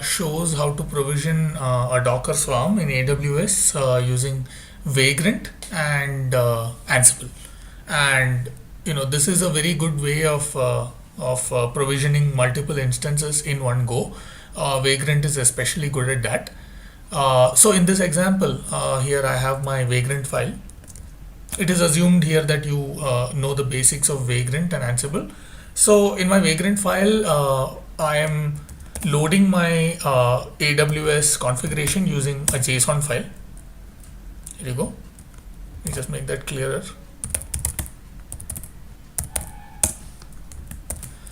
shows how to provision a Docker Swarm in AWS using Vagrant and Ansible. And this is a very good way of provisioning multiple instances in one go. Vagrant is especially good at that. So in this example, here I have my Vagrant file. It is assumed here that you know the basics of Vagrant and Ansible. So in my Vagrant file, I am loading my AWS configuration using a JSON file. Here you go. Let me just make that clearer.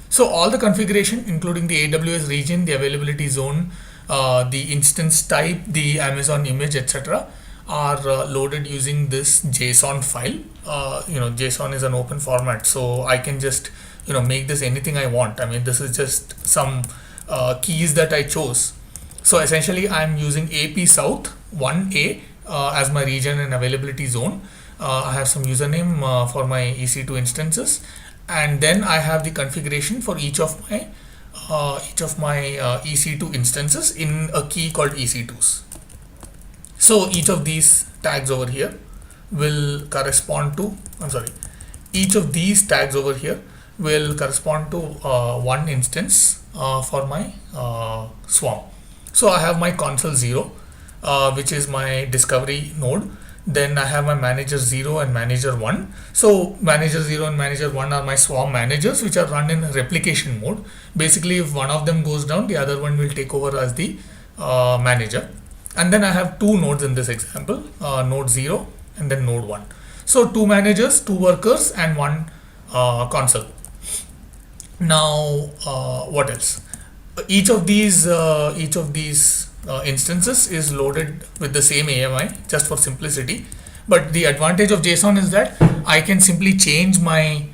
So all the configuration, including the AWS region, the availability zone, the instance type, the Amazon image, etc., are loaded using this JSON file. JSON is an open format, so I can just make this anything I want. I mean, this is just some keys that I chose. So essentially, I'm using AP South 1A as my region and availability zone. I have some username for my EC2 instances, and then I have the configuration for each of my EC2 instances in a key called EC2s. So each of these tags over here will correspond to, each of these tags over here will correspond to one instance for my swarm. So I have my console 0, which is my discovery node. Then I have my manager 0 and manager 1. So manager 0 and manager 1 are my swarm managers, which are run in replication mode. Basically, if one of them goes down, the other one will take over as the manager. And then I have two nodes in this example, node 0 and then node 1. So two managers, two workers, and one console. Now, what else? Each of these instances is loaded with the same AMI, just for simplicity. But the advantage of JSON is that I can simply change my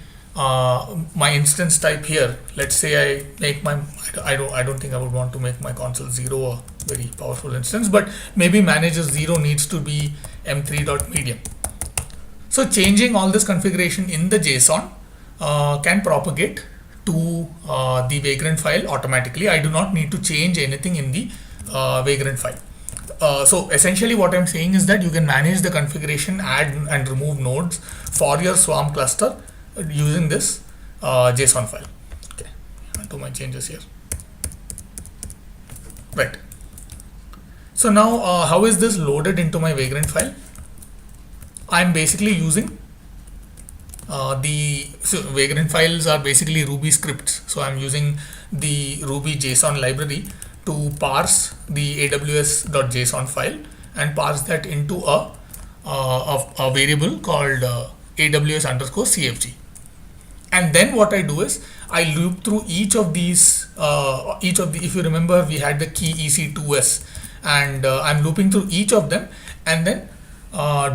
instance type here. Let's say I make I don't think I would want to make my console 0 a very powerful instance, but maybe manager 0 needs to be m3.medium. So changing all this configuration in the JSON can propagate to the Vagrant file automatically. I do not need to change anything in the Vagrant file. So essentially what I'm saying is that you can manage the configuration, add and remove nodes for your Swarm cluster using this JSON file. Okay, I'll do my changes here. Right. So now how is this loaded into my Vagrant file? I'm basically using Vagrant files are basically Ruby scripts. So I'm using the Ruby JSON library to parse the aws.json file and parse that into a variable called aws_cfg. And then what I do is I loop through each of these, if you remember, we had the key EC2s, and I'm looping through each of them and then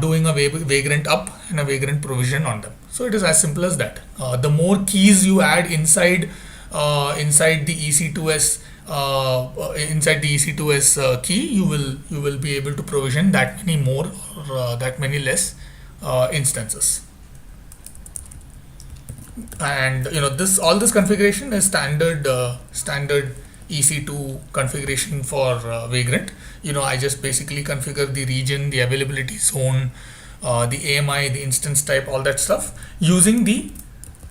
doing a Vagrant up and a Vagrant provision on them. So it is as simple as that. The more keys you add inside the EC2s key, you will be able to provision that many more or that many less instances. And all this configuration is standard EC2 configuration for Vagrant. I just basically configure the region, the availability zone, the AMI, the instance type, all that stuff using the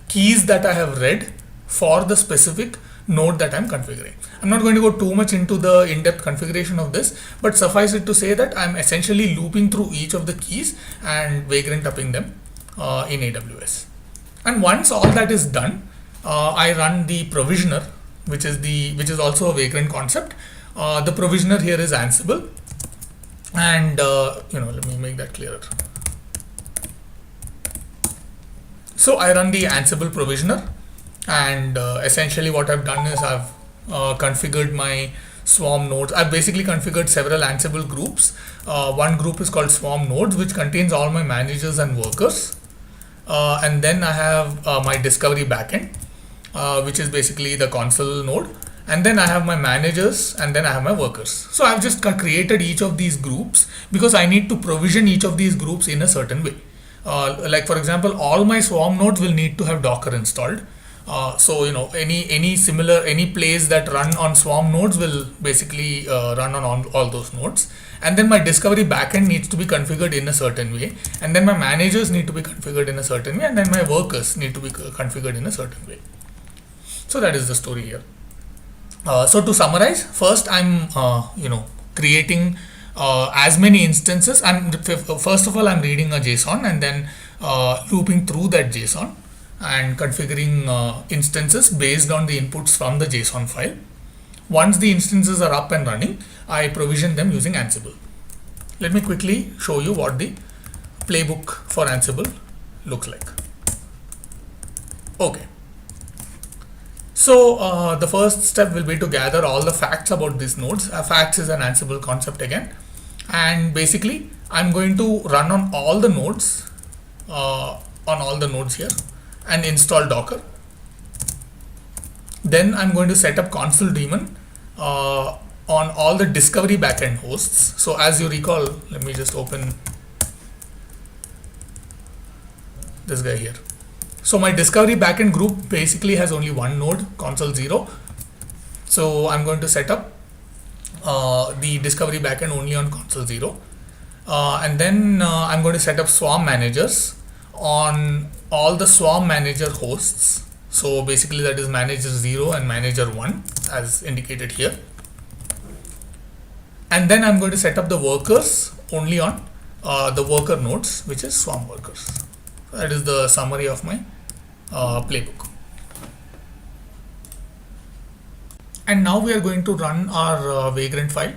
keys that I have read for the specific node that I'm configuring. I'm not going to go too much into the in-depth configuration of this, but suffice it to say that I'm essentially looping through each of the keys and Vagrant upping them in AWS. And once all that is done, I run the provisioner, which is also a Vagrant concept. The provisioner here is Ansible, and let me make that clearer. So I run the Ansible provisioner, and essentially what I've done is I've configured my Swarm nodes. I've basically configured several Ansible groups. One group is called Swarm nodes, which contains all my managers and workers. And then I have my discovery backend, which is basically the console node. And then I have my managers, and then I have my workers. So I've just created each of these groups because I need to provision each of these groups in a certain way. Like for example, all my Swarm nodes will need to have Docker installed. So any plays that run on Swarm nodes will basically run on all those nodes. And then my discovery backend needs to be configured in a certain way, and then my managers need to be configured in a certain way, and then my workers need to be configured in a certain way. So that is the story here. So to summarize, first I'm creating as many instances. First of all, I'm reading a JSON and then looping through that JSON and configuring instances based on the inputs from the JSON file. Once the instances are up and running, I provision them using Ansible. Let me quickly show you what the playbook for Ansible looks like. Okay. So the first step will be to gather all the facts about these nodes. Facts is an Ansible concept again. And basically, I'm going to run on all the nodes, here, and install Docker. Then I'm going to set up Consul daemon on all the discovery backend hosts. So as you recall, let me just open this guy here. So my discovery backend group basically has only one node, Consul 0. So I'm going to set up the discovery backend only on Consul 0. And then I'm going to set up Swarm managers on all the Swarm manager hosts. So basically that is manager 0 and manager 1 as indicated here. And then I'm going to set up the workers only on the worker nodes, which is Swarm workers. That is the summary of my playbook. And now we are going to run our Vagrant file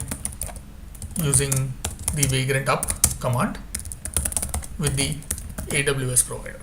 using the Vagrant up command with the AWS provider.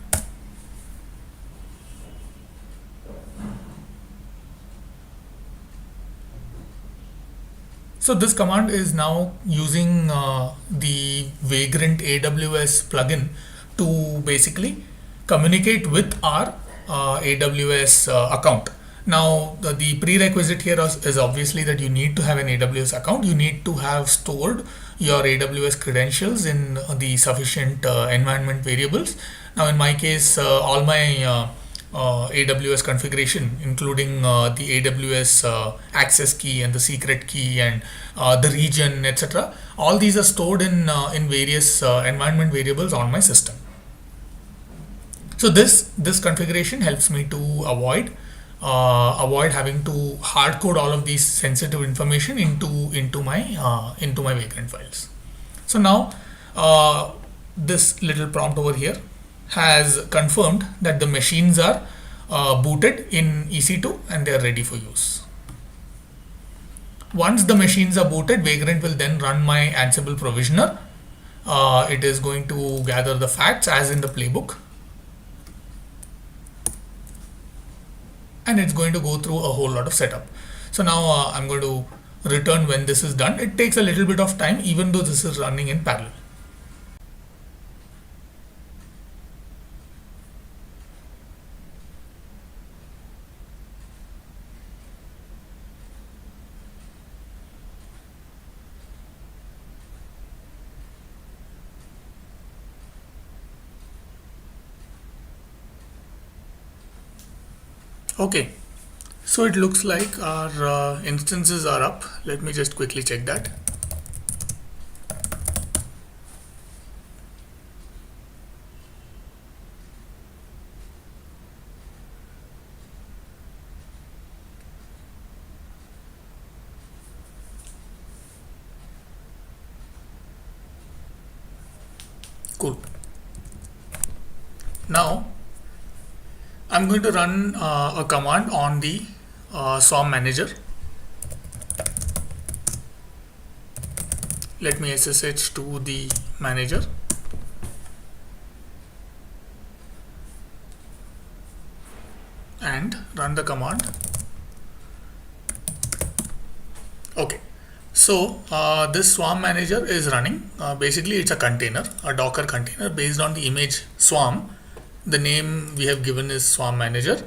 So this command is now using the Vagrant AWS plugin to basically communicate with our AWS account. Now the prerequisite here is obviously that you need to have an AWS account. You need to have stored your AWS credentials in the sufficient environment variables. Now in my case, all my AWS configuration, including the AWS access key and the secret key and the region, etc. All these are stored in various environment variables on my system. So this configuration helps me to avoid having to hard code all of these sensitive information into my Vagrant files. So now this little prompt over here has confirmed that the machines are booted in EC2 and they are ready for use. Once the machines are booted, Vagrant will then run my Ansible provisioner. It is going to gather the facts as in the playbook, and it's going to go through a whole lot of setup. So now I'm going to return when this is done. It takes a little bit of time, even though this is running in parallel. Okay, so it looks like our instances are up. Let me just quickly check that. Cool. Now I'm going to run a command on the Swarm manager. Let me SSH to the manager. And run the command. Okay, so this Swarm manager is running. Basically, it's a container, a Docker container based on the image Swarm. The name we have given is Swarm manager,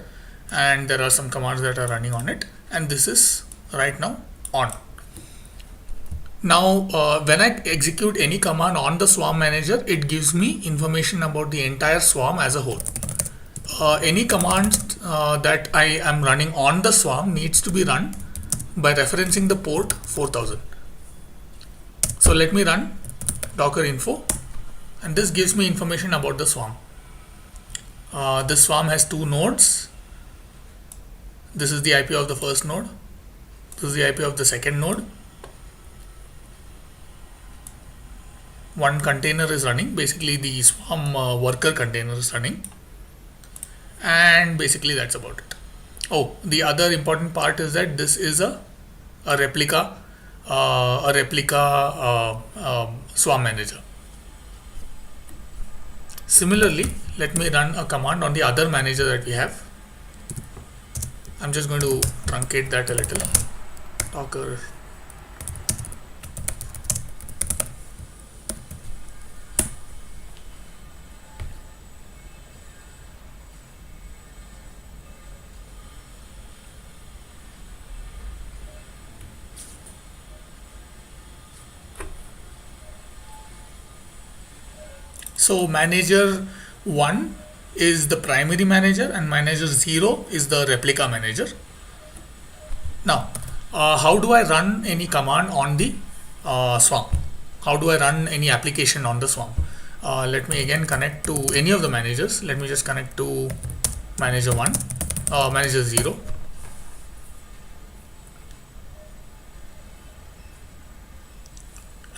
and there are some commands that are running on it, and this is right now on. Now when I execute any command on the Swarm manager, it gives me information about the entire Swarm as a whole. any command that I am running on the swarm needs to be run by referencing the port 4000. So let me run docker info, and this gives me information about the swarm. This swarm has 2 nodes. This is the IP of the first node. This is the IP of the second node. One container is running, basically the swarm worker container is running, and basically that's about it. Oh, the other important part is that this is a replica swarm manager. Similarly, let me run a command on the other manager that we have. I'm just going to truncate that a little. Docker So manager 1 is the primary manager and manager 0 is the replica manager. Now, how do I run any command on the swarm? How do I run any application on the swarm? Let me again connect to any of the managers. Let me just connect to manager 1, manager 0.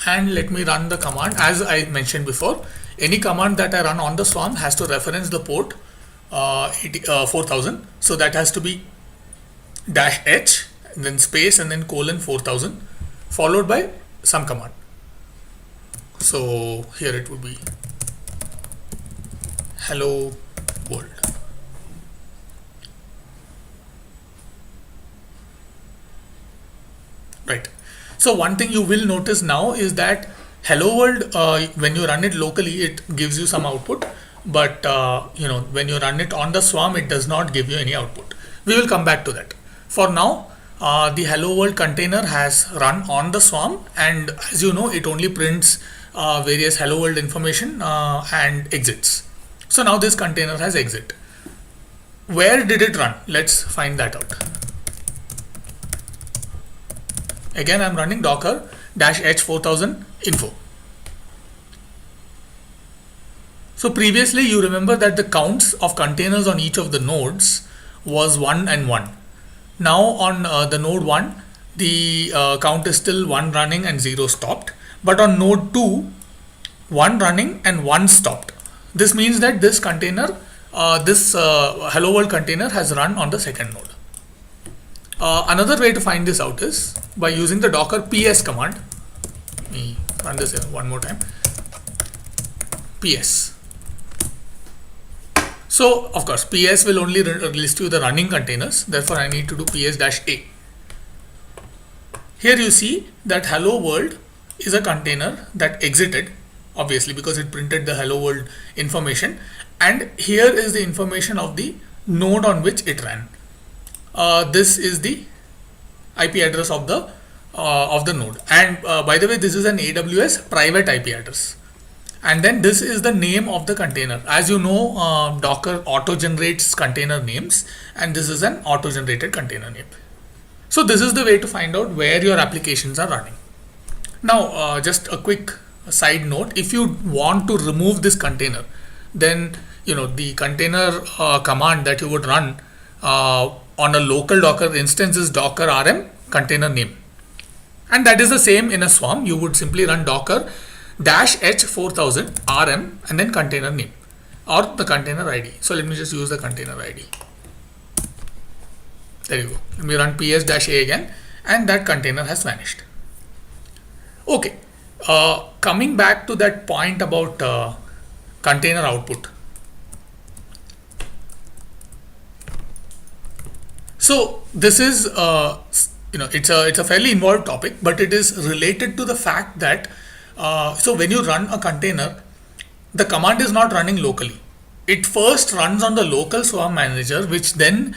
And let me run the command. As I mentioned before, any command that I run on the swarm has to reference the port 4000. So that has to be -h, and then space, and then colon 4000, followed by some command. So here it would be hello world. Right. So one thing you will notice now is that hello world, when you run it locally, it gives you some output, but when you run it on the swarm, it does not give you any output. We will come back to that. For now, the hello world container has run on the swarm, and as you know, it only prints various hello world information and exits. So now this container has exit. Where did it run? Let's find that out. Again, I'm running docker -h4000 info. So previously you remember that the counts of containers on each of the nodes was 1 and 1. Now on the node 1, the count is still 1 running and 0 stopped. But on node 2, 1 running and 1 stopped. This means that this container, this hello world container has run on the second node. Another way to find this out is by using the docker ps command. Let me run this one more time. ps. So of course ps will only list you the running containers, therefore I need to do ps-a. Here you see that hello world is a container that exited, obviously because it printed the hello world information, and here is the information of the node on which it ran. This is the IP address of the node, and by the way, this is an AWS private IP address. And then this is the name of the container. As you know, Docker auto generates container names, and this is an auto generated container name. So this is the way to find out where your applications are running. Now, just a quick side note: if you want to remove this container, then the container command that you would run on a local Docker instance is docker rm container name, and that is the same in a swarm. You would simply run docker -h4000 rm and then container name or the container ID. So let me just use the container ID. There you go. Let me run ps-a again, and that container has vanished. Okay, coming back to that point about container output. So this is it's a fairly involved topic, but it is related to the fact that so when you run a container, the command is not running locally. It first runs on the local swarm manager, which then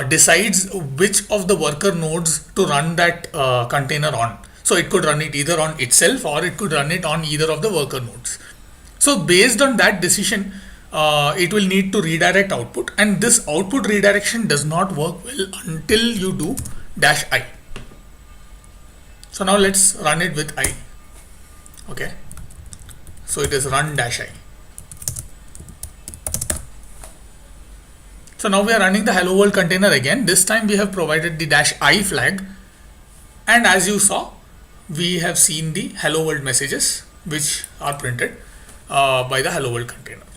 decides which of the worker nodes to run that container on. So it could run it either on itself or it could run it on either of the worker nodes. So based on that decision, it will need to redirect output, and this output redirection does not work well until you do -i. So now let's run it with I. Okay, so it is run -i. So now we are running the hello world container again. This time we have provided the -i flag, and as you saw, we have seen the hello world messages which are printed by the hello world container.